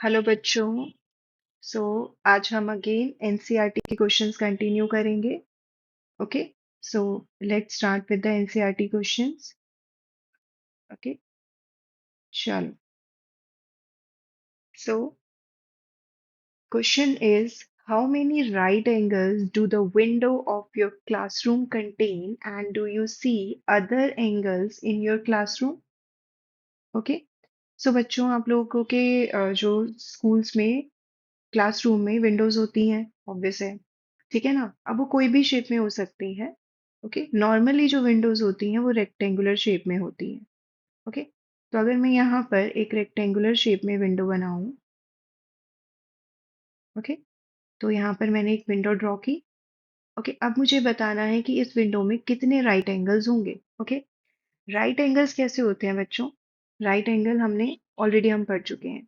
Hello बच्चों। So आज हम अगेन एनसीईआरटी के क्वेश्चंस कंटिन्यू करेंगे। Okay, so let's start with the NCERT questions. Okay, चलो। So question is, how many right angles do the window of your classroom contain and do you see other angles in your classroom? Okay, so बच्चों, आप लोगों के जो schools में classroom में Windows होती हैं, ऑब्वियस है, ठीक है ना। अब वो कोई भी शेप में हो सकती है। ओके, नॉर्मली जो विंडोज होती हैं वो रेक्टेंगुलर शेप में होती हैं। ओके, तो अगर मैं यहाँ पर एक रेक्टेंगुलर शेप में विंडो बनाऊं, ओके, तो यहाँ पर मैंने एक विंडो ड्रॉ की। ओके, अब मुझे बताना है कि इस विंडो में कितने राइट एंगल्स होंगे। ओके, राइट एंगल्स कैसे होते हैं बच्चों? राइट एंगल हमने ऑलरेडी हम पढ़ चुके हैं।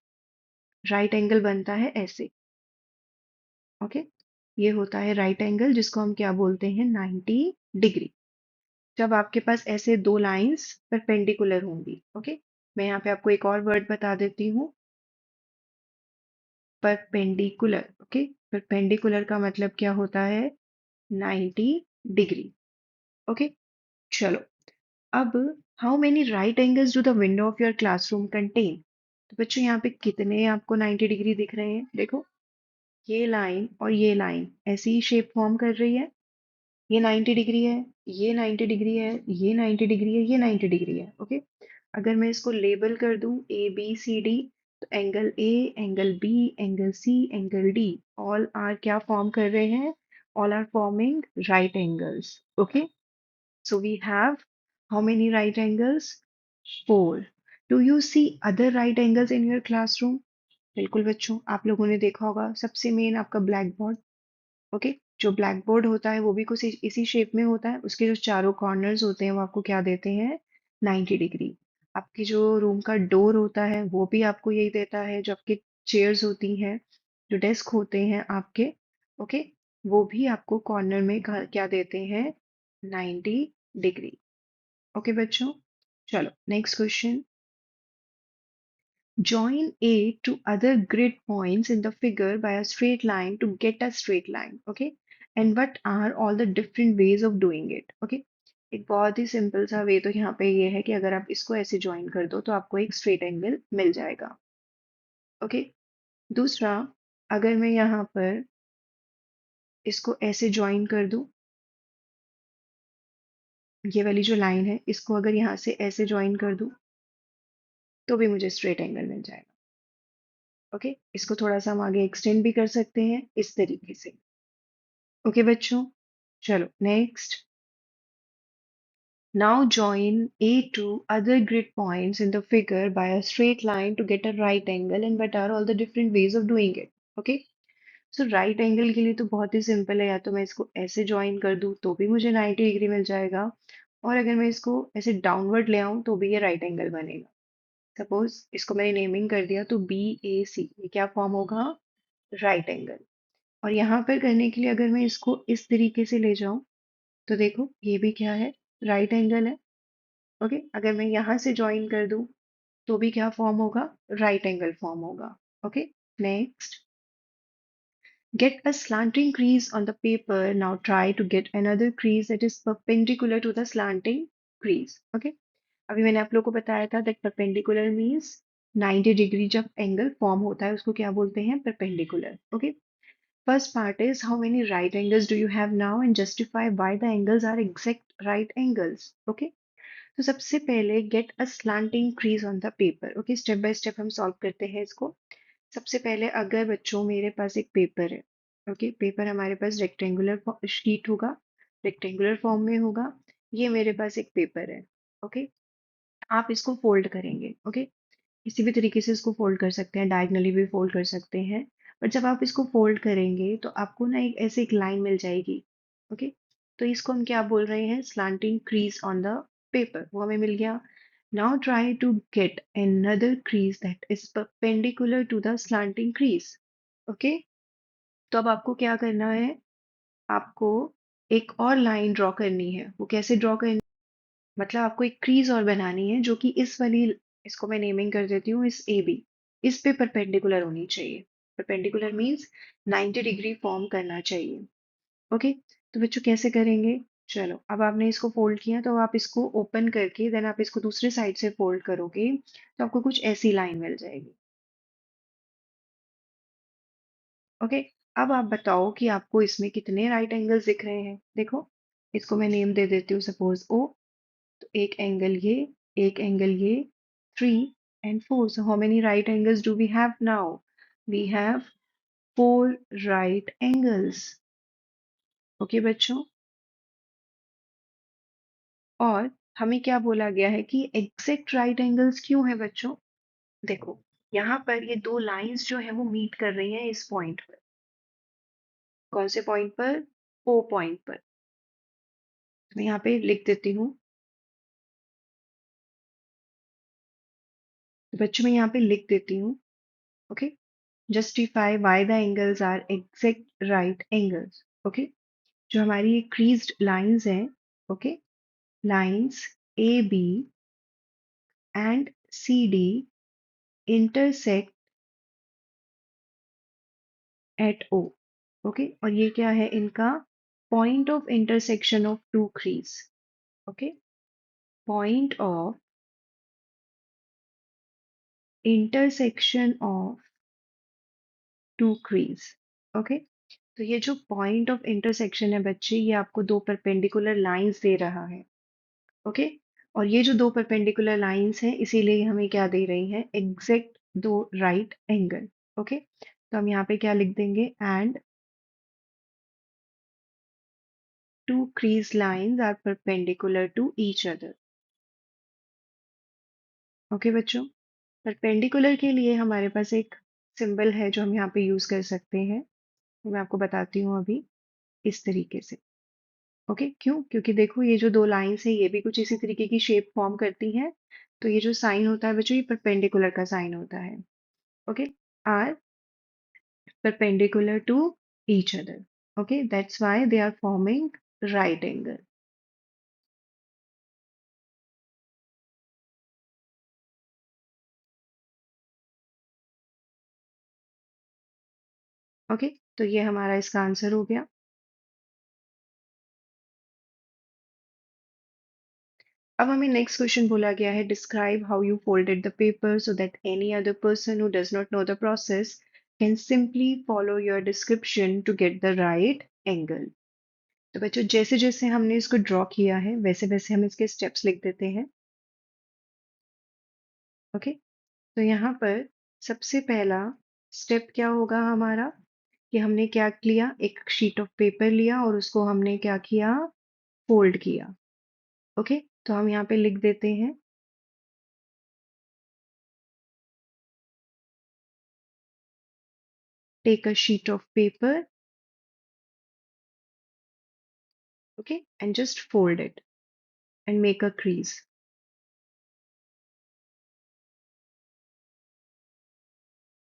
राइट एंगल बनता है ऐसे। ओके, ये होता है राइट एंगल, जिसको हम क्या बोलते हैं? 90 डिग्री। जब आपके पास ऐसे दो लाइंस परपेंडिकुलर होंगी। ओके, मैं यहाँ पे आपको एक और वर्ड बता देती हूँ, परपेंडिकुलर। ओके, परपेंडिकुलर का मतलब क्या होता है? 90 डिग्री। ओके, चलो। अब how many right angles do the window of your classroom contain? तो बच्चों, यहाँ पे कितने आपको 90 डिग्री दिख रहे हैं? देखो, ये लाइन और ये लाइन ऐसी ही शेप फॉर्म कर रही है। ये 90 डिग्री है, ये 90 डिग्री है, ये 90 डिग्री है, ये 90 डिग्री है। ओके, अगर मैं इसको लेबल कर दूं ABCD, तो angle A, angle B, angle C, angle D, all are क्या फॉर्म कर रहे हैं? All are forming right angles. Okay, so we have how many right angles? 4। Do you see other right angles in your classroom? बिल्कुल बच्चों, आप लोगों ने देखा होगा सबसे मेन आपका ब्लैक बोर्ड। ओके, जो ब्लैक बोर्ड होता है वो भी कुछ इसी शेप में होता है। उसके जो चारों कॉर्नर्स होते हैं वो आपको क्या देते हैं? 90 डिग्री। आपकी जो रूम का डोर होता है वो भी आपको यही देता है। जो आपके चेयर्स होती हैं, जो डेस्क होते हैं आपके, ओके, वो भी आपको कॉर्नर में क्या देते हैं? 90 डिग्री। ओके बच्चों, चलो next question. Join A to other grid points in the figure by a straight line to get a straight line. Okay. And what are all the different ways of doing it? Okay. एक बहुत ही simple सा वे तो यहाँ पे ये है कि अगर आप इसको ऐसे ज्वाइन कर दो तो आपको एक स्ट्रेट एंगल मिल जाएगा। ओके, दूसरा, अगर मैं यहाँ पर इसको ऐसे ज्वाइन कर दूं, ये वाली जो लाइन है इसको अगर यहाँ से ऐसे ज्वाइन कर दूं तो भी मुझे स्ट्रेट एंगल मिल जाएगा। ओके, इसको थोड़ा सा हम आगे एक्सटेंड भी कर सकते हैं इस तरीके से। ओके बच्चों, चलो next. Now join A to other grid points in the figure by a straight line to get a right angle, and what are all the different ways of doing it? Okay, so right angle के लिए तो बहुत ही simple है, या तो मैं इसको ऐसे ज्वाइन कर दूं तो भी मुझे 90 डिग्री मिल जाएगा, और अगर मैं इसको ऐसे डाउनवर्ड ले आऊं तो भी ये राइट एंगल बनेगा। सपोज इसको मैंने नेमिंग कर दिया तो BAC, ये क्या फॉर्म होगा? Right angle. और यहाँ पर करने के लिए अगर मैं इसको इस तरीके से ले जाऊं तो देखो ये भी क्या है? राइट एंगल है। ओके, अगर मैं यहाँ से ज्वाइन कर दूं तो भी क्या फॉर्म होगा? राइट एंगल फॉर्म होगा। Okay, next. Get a slanting crease on the paper. Now try to get another crease that is perpendicular to the slanting crease. Okay, अभी मैंने आप लोगों को बताया था that perpendicular means 90 डिग्री जब एंगल फॉर्म होता है उसको क्या बोलते हैं? Perpendicular. Okay, first part is how many right angles do you have now and justify why the angles are exact right angles. Okay, तो सबसे पहले get a slanting crease on the paper. Okay, step by step हम solve करते हैं इसको। सबसे पहले अगर बच्चों मेरे पास एक पेपर है, ओके, पेपर हमारे पास रेक्टेंगुलर शीट होगा, रेक्टेंगुलर फॉर्म में होगा। ये मेरे पास एक पेपर है। ओके, आप इसको फोल्ड करेंगे। ओके, किसी भी तरीके से इसको फोल्ड कर सकते हैं, डायगनली भी फोल्ड कर सकते हैं। बट जब आप इसको फोल्ड करेंगे तो आपको ना एक ऐसे एक लाइन मिल जाएगी। ओके, तो इसको हम क्या बोल रहे हैं? Slanting crease on the paper, वो हमें मिल गया। Now try to get another crease that is perpendicular to the slanting crease. ओके, तो अब आपको क्या करना है? आपको एक और लाइन ड्रॉ करनी है। वो कैसे ड्रॉ करनी? मतलब आपको एक क्रीज और बनानी है जो कि इस वाली, इसको मैं नेमिंग कर देती हूँ इस AB, इस पे परपेंडिकुलर होनी चाहिए। परपेंडिकुलर मीन्स 90 डिग्री फॉर्म करना चाहिए। ओके, तो बच्चों कैसे करेंगे? चलो, अब आपने इसको फोल्ड किया तो आप इसको ओपन करके देन आप इसको दूसरी साइड से फोल्ड करोगे तो आपको कुछ ऐसी लाइन मिल जाएगी। ओके, अब आप बताओ कि आपको इसमें कितने राइट एंगल्स दिख रहे हैं। देखो, इसको मैं नेम दे देती हूँ, सपोज ओ। तो एक एंगल ये, एक एंगल ये, 3 and 4. So how many right angles do we have now? We have 4 right angles. Okay बच्चों, और हमें क्या बोला गया है कि एग्जैक्ट राइट एंगल्स क्यों है बच्चों? देखो, यहाँ पर ये दो लाइंस जो है वो मीट कर रही हैं इस पॉइंट पर। कौन से पॉइंट पर? ओ पॉइंट पर। मैं यहाँ पे लिख देती हूँ। तो बच्चों मैं यहाँ पे लिख देती हूँ। Okay, justify why the angles are exact right angles. Okay, जो हमारी ये क्रीज्ड लाइंस हैं, okay, lines A B and C D intersect at O. Okay, और ये क्या है इनका? Point of intersection of two crease. Okay, point of intersection of two crease. Okay, तो ये जो पॉइंट ऑफ इंटरसेक्शन है बच्चे, ये आपको दो परपेंडिकुलर लाइंस दे रहा है। ओके, और ये जो दो परपेंडिकुलर लाइंस हैं इसीलिए हमें क्या दे रही हैं? एग्जैक्ट दो राइट एंगल। ओके, तो हम यहाँ पे क्या लिख देंगे? And two crease lines are perpendicular to each other. Okay बच्चों, परपेंडिकुलर के लिए हमारे पास एक सिंबल है जो हम यहाँ पे यूज कर सकते हैं। तो मैं आपको बताती हूँ अभी, इस तरीके से। ओके, क्यों? क्योंकि देखो, ये जो दो लाइंस है ये भी कुछ इसी तरीके की शेप फॉर्म करती हैं। तो ये जो साइन होता है बच्चों, ये परपेंडिकुलर का साइन होता है। Okay, are perpendicular to each other. Okay, that's why they are forming right angle. Okay, तो ये हमारा इसका आंसर हो गया। अब हमें नेक्स्ट क्वेश्चन बोला गया है, describe how you folded the paper so that any other person who does not know the process can simply follow your description to get the right angle. तो बच्चों, जैसे जैसे हमने इसको ड्रॉ किया है वैसे वैसे हम इसके स्टेप्स लिख देते हैं। ओके, तो यहाँ पर सबसे पहला स्टेप क्या होगा हमारा? कि हमने क्या लिया? एक शीट ऑफ पेपर लिया और उसको हमने क्या किया? फोल्ड किया। ओके, तो हम यहाँ पे लिख देते हैं, take a sheet of paper, okay, and just fold it and make a crease.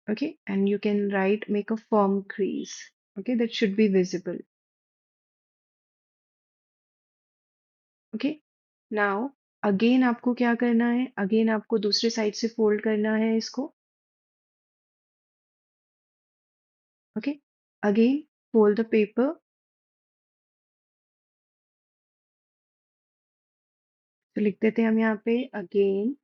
Okay, and you can write make a firm crease. Okay, that should be visible. Okay, now again आपको क्या करना है? Again आपको दूसरे side से fold करना है इसको। Okay, again fold the paper. तो लिख देते हैं हम यहाँ पे again.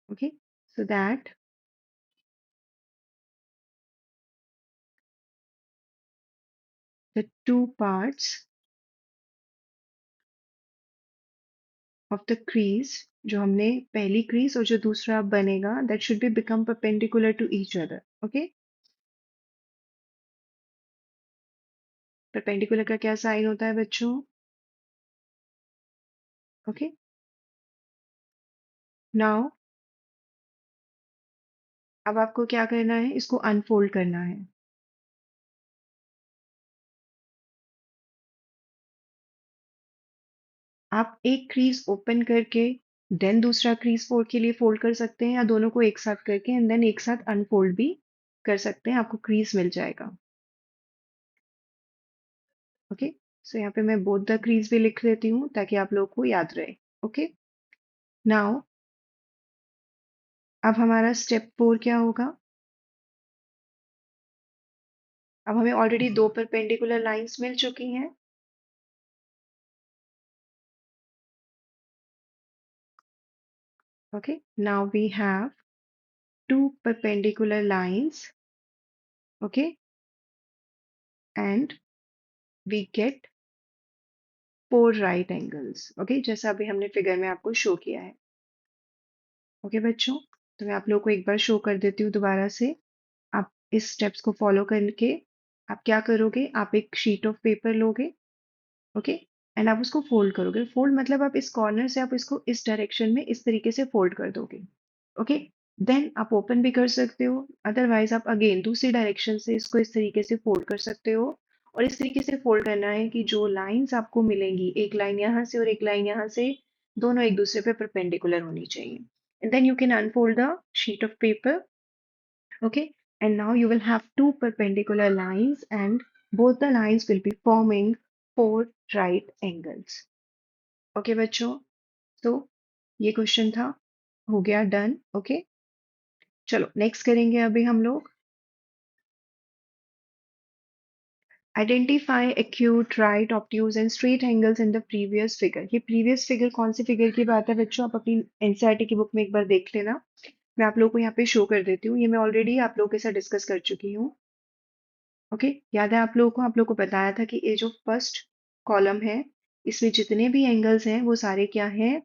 Okay, so that the two parts of the crease, जो हमने पहली crease और जो दूसरा बनेगा, that should be become perpendicular to each other. Okay, perpendicular का क्या साइन होता है बच्चों? Okay, now अब आपको क्या करना है? इसको अनफोल्ड करना है। आप एक क्रीज ओपन करके देन दूसरा क्रीज फोल्ड के लिए फोल्ड कर सकते हैं, या दोनों को एक साथ करके एंड देन एक साथ अनफोल्ड भी कर सकते हैं, आपको क्रीज मिल जाएगा। ओके, सो यहाँ पे मैं बोथ द क्रीज भी लिख लेती हूँ ताकि आप लोग को याद रहे। ओके, नाउ अब हमारा स्टेप 4 क्या होगा? अब हमें ऑलरेडी दो परपेंडिकुलर लाइंस मिल चुकी हैं। Okay, now we have two perpendicular lines, okay, and we get four right angles, okay, जैसा अभी हमने फिगर में आपको शो किया है। ओके बच्चों, तो मैं आप लोग को एक बार शो कर देती हूँ दोबारा से। आप इस स्टेप्स को फॉलो करके आप क्या करोगे, आप एक शीट ऑफ पेपर लोगे, ओके, एंड आप उसको फोल्ड करोगे। फोल्ड मतलब आप इस कॉर्नर से आप इसको इस डायरेक्शन में इस तरीके से फोल्ड कर दोगे। ओके, देन आप ओपन भी कर सकते हो, अदरवाइज आप अगेन दूसरी डायरेक्शन से इसको इस तरीके से फोल्ड कर सकते हो। और इस तरीके से फोल्ड करना है कि जो लाइंस आपको मिलेंगी, एक लाइन यहाँ से और एक लाइन यहाँ से, दोनों एक दूसरे पे परपेंडिकुलर होनी चाहिए। And then you can unfold the sheet of paper, okay, and now you will have two perpendicular lines and both the lines will be forming four right angles. Okay बच्चों, तो ये क्वेश्चन था, हो गया done. Okay, चलो next करेंगे अभी हम लोग। Identify acute right obtuse and straight angles in the previous figure. ये प्रीवियस फिगर कौन सी फिगर की बात है बच्चों? आप अपनी एनसीईआरटी की बुक में एक बार देख लेना। मैं आप लोगों को यहाँ पे शो कर देती हूँ, ये मैं ऑलरेडी आप लोगों के साथ डिस्कस कर चुकी हूँ। ओके, याद है आप लोगों को बताया था कि ये जो फर्स्ट कॉलम है, इसमें जितने भी एंगल्स हैं वो सारे क्या हैं?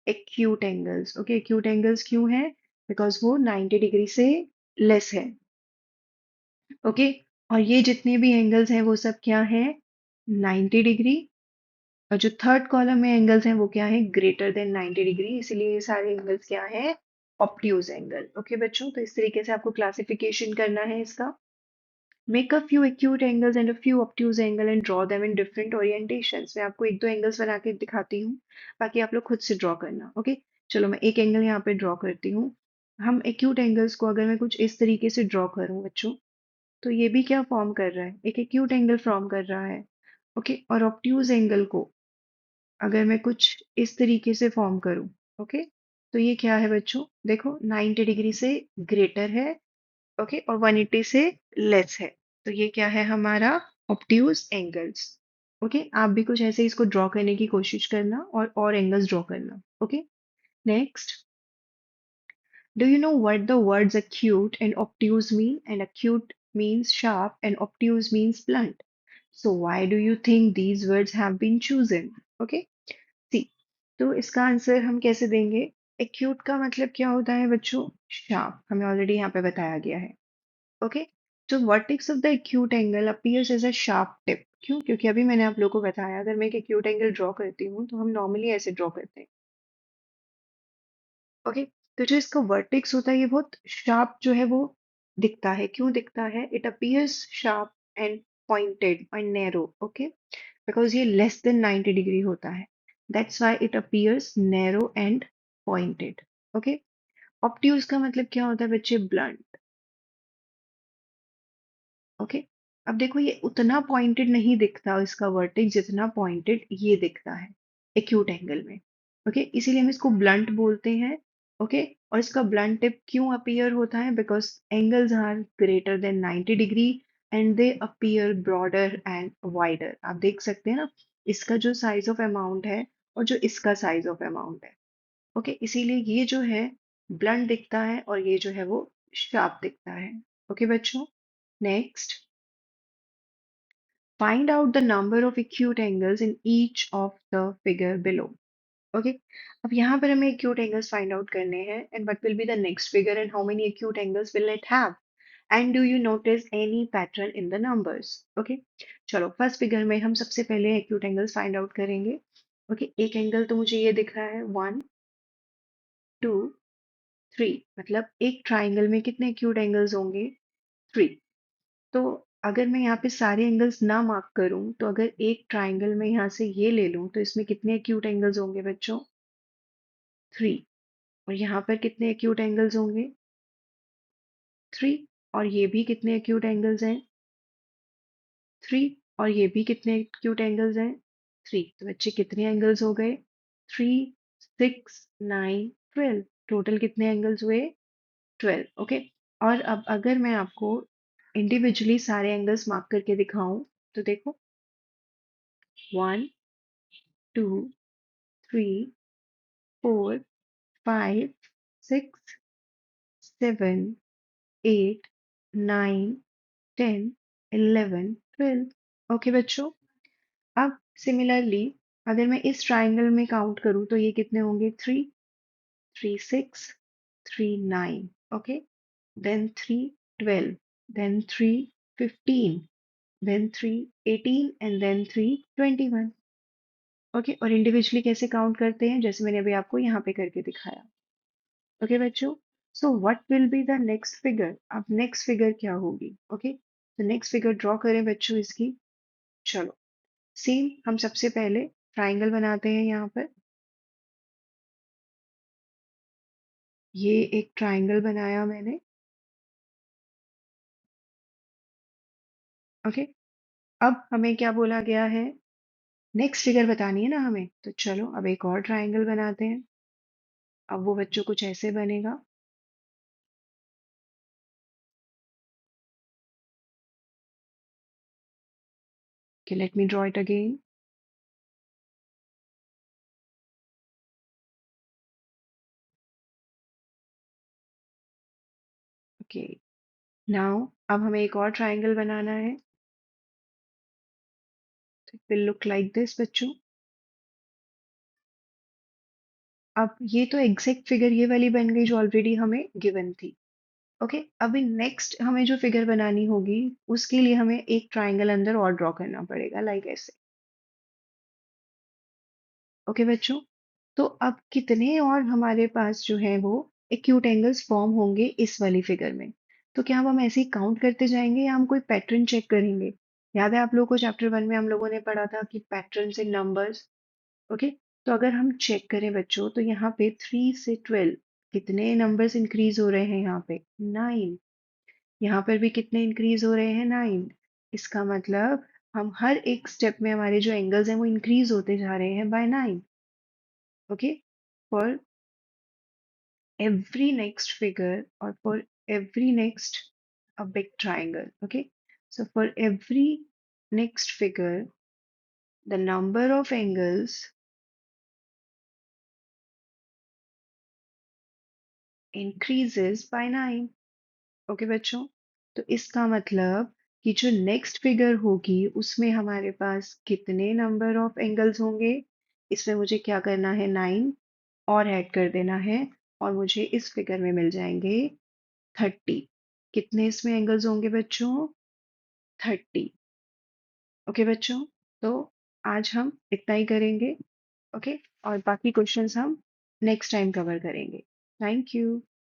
Acute angles. Okay, acute angles क्यों है? बिकॉज वो 90 डिग्री से लेस है। ओके, और ये जितने भी एंगल्स हैं वो सब क्या है? 90 डिग्री। और जो थर्ड कॉलम में एंगल्स हैं वो क्या है? ग्रेटर देन 90 डिग्री, इसलिए ये सारे एंगल्स क्या है? Obtuse angle. ओके बच्चों, तो इस तरीके से आपको क्लासिफिकेशन करना है इसका। Make a few acute angles and a few obtuse angle and draw them in different orientations. मैं आपको एक दो एंगल्स बना के दिखाती हूँ, बाकी आप लोग खुद से ड्रॉ करना। ओके, चलो मैं एक एंगल यहाँ पे ड्रॉ करती हूँ। हम एक्यूट एंगल्स को अगर मैं कुछ इस तरीके से ड्रॉ करूँ बच्चों, तो ये भी क्या फॉर्म कर रहा है? एक एक्यूट एंगल फॉर्म कर रहा है। ओके, और ऑब्ट्यूज एंगल को अगर मैं कुछ इस तरीके से फॉर्म करूँ, ओके, तो ये क्या है बच्चों? देखो 90 डिग्री से ग्रेटर है, ओके, और 180 से लेस है। तो ये क्या है हमारा? Obtuse angles. ओके, आप भी कुछ ऐसे इसको ड्रॉ करने की कोशिश करना और एंगल्स ड्रॉ करना। Okay, next, do you know what the words acute and obtuse mean? And acute means sharp and obtuse means blunt. So why do you think these words have been chosen? Okay, see, तो इसका answer हम कैसे देंगे? acute का मतलब क्या होता है बच्चों? sharp, हमें ऑलरेडी यहाँ पे बताया गया है। ओके, तो vertex of the acute angle appears as a sharp tip. क्यों? क्योंकि अभी मैंने आप लोगों को बताया, अगर मैं एक एक्यूट एंगल ड्रॉ करती हूँ तो हम नॉर्मली ऐसे ड्रॉ करते हैं। ओके, तो जो इसका वर्टेक्स होता है ये बहुत शार्प जो है वो दिखता है। क्यों दिखता है? It appears sharp and pointed and narrow. Okay, because ये लेस देन 90 डिग्री होता है, that's why it appears narrow and pointed. Okay, obtuse का मतलब क्या होता है बच्चे? ब्लंट। ओके, अब देखो ये उतना पॉइंटेड नहीं दिखता इसका वर्टेक्स जितना पॉइंटेड ये दिखता है एक्यूट एंगल में। ओके, इसीलिए हम इसको ब्लंट बोलते हैं। ओके, और इसका ब्लंट टिप क्यों अपीयर होता है? Because angles are greater than 90 degree and they appear broader and wider. आप देख सकते हैं ना, इसका जो साइज ऑफ अमाउंट है और जो इसका साइज ऑफ अमाउंट है। ओके, इसीलिए ये जो है ब्लंट दिखता है और ये जो है वो शार्प दिखता है। ओके बच्चों, next, find out the number of acute angles in each of the figure below. Okay, अब यहाँ पर हमें acute angles find out करने हैं and what will be the next figure and how many acute angles will it have? And do you notice any pattern in the numbers? Okay, चलो first figure में हम सबसे पहले acute angles find out करेंगे। Okay, एक angle तो मुझे ये दिख रहा है 1 2 3, मतलब एक ट्राइंगल में कितने acute angles होंगे? 3। तो अगर मैं यहाँ पे सारे एंगल्स ना मार्क करूं, तो अगर एक ट्राइंगल में यहाँ से ये ले लूं तो इसमें कितने एक्यूट एंगल्स होंगे बच्चों? 3। और यहाँ पर कितने एक्यूट एंगल्स होंगे? 3। और ये भी कितने एक्यूट एंगल्स हैं? 3। और ये भी कितने एक्यूट एंगल्स हैं? थ्री। तो बच्चे कितने एंगल्स हो गए? Three, six, nine, 12। टोटल कितने एंगल्स हुए? 12। ओके। और अब अगर मैं आपको इंडिविजुअली सारे एंगल्स मार्क करके दिखाऊं तो देखो, one, two, three, four, five, six, seven, eight, nine, 10, 11, 12। Okay बच्चों, अब सिमिलरली अगर मैं इस ट्राइंगल में काउंट करूं तो ये कितने होंगे? Three, three, six, three, nine. Okay, then three, 12, then three, 15, then three, 18, and then three, 21। Okay, और इंडिविजुअली कैसे काउंट करते हैं, जैसे मैंने अभी आपको यहाँ पे करके दिखाया। ओके बच्चों, so what will be the next figure? अब नेक्स्ट फिगर क्या होगी? ओके, तो नेक्स्ट फिगर ड्रॉ करें बच्चों इसकी। चलो, सेम हम सबसे पहले ट्राइंगल बनाते हैं यहाँ पर। ये एक ट्राइंगल बनाया मैंने। ओके, अब हमें क्या बोला गया है? नेक्स्ट फिगर बतानी है ना हमें, तो चलो अब एक और ट्राइंगल बनाते हैं। अब वो बच्चों कुछ ऐसे बनेगा। कि let me draw it again. Okay, now अब हमें एक और ट्राइंगल बनाना है। It will look like this बच्चों। अब ये तो एग्जैक्ट फिगर ये वाली बन गई जो ऑलरेडी हमें गिवन थी। ओके, अभी नेक्स्ट हमें जो फिगर बनानी होगी उसके लिए हमें एक ट्राइंगल अंदर और ड्रॉ करना पड़ेगा, लाइक ऐसे। ओके बच्चों, तो अब कितने और हमारे पास जो है वो एक्यूट एंगल्स फॉर्म होंगे इस वाली फिगर में? तो क्या अब हम ऐसे ही काउंट करते जाएंगे या हम कोई पैटर्न चेक करेंगे? याद है आप लोगों को चैप्टर वन में हम लोगों ने पढ़ा था कि पैटर्न्स इन नंबर्स। ओके, तो अगर हम चेक करें बच्चों तो यहाँ पे 3 से 12 कितने नंबर्स इंक्रीज हो रहे हैं? यहाँ पे 9। यहाँ पर भी कितने इंक्रीज हो रहे हैं? 9। इसका मतलब हम हर एक स्टेप में हमारे जो एंगल्स हैं वो इंक्रीज होते जा रहे हैं bye 9। Okay, for every next figure or for every next a big triangle. Okay, so for every next figure the number of angles increases by 9. Okay बच्चों, तो इसका मतलब कि जो नेक्स्ट फिगर होगी उसमें हमारे पास कितने नंबर ऑफ एंगल्स होंगे? इसमें मुझे क्या करना है? 9 और ऐड कर देना है, और मुझे इस फिगर में मिल जाएंगे 30। कितने इसमें एंगल्स होंगे बच्चों? 30। ओके बच्चों, तो आज हम इतना ही करेंगे। ओके, और बाकी क्वेश्चंस हम नेक्स्ट टाइम कवर करेंगे। Thank you.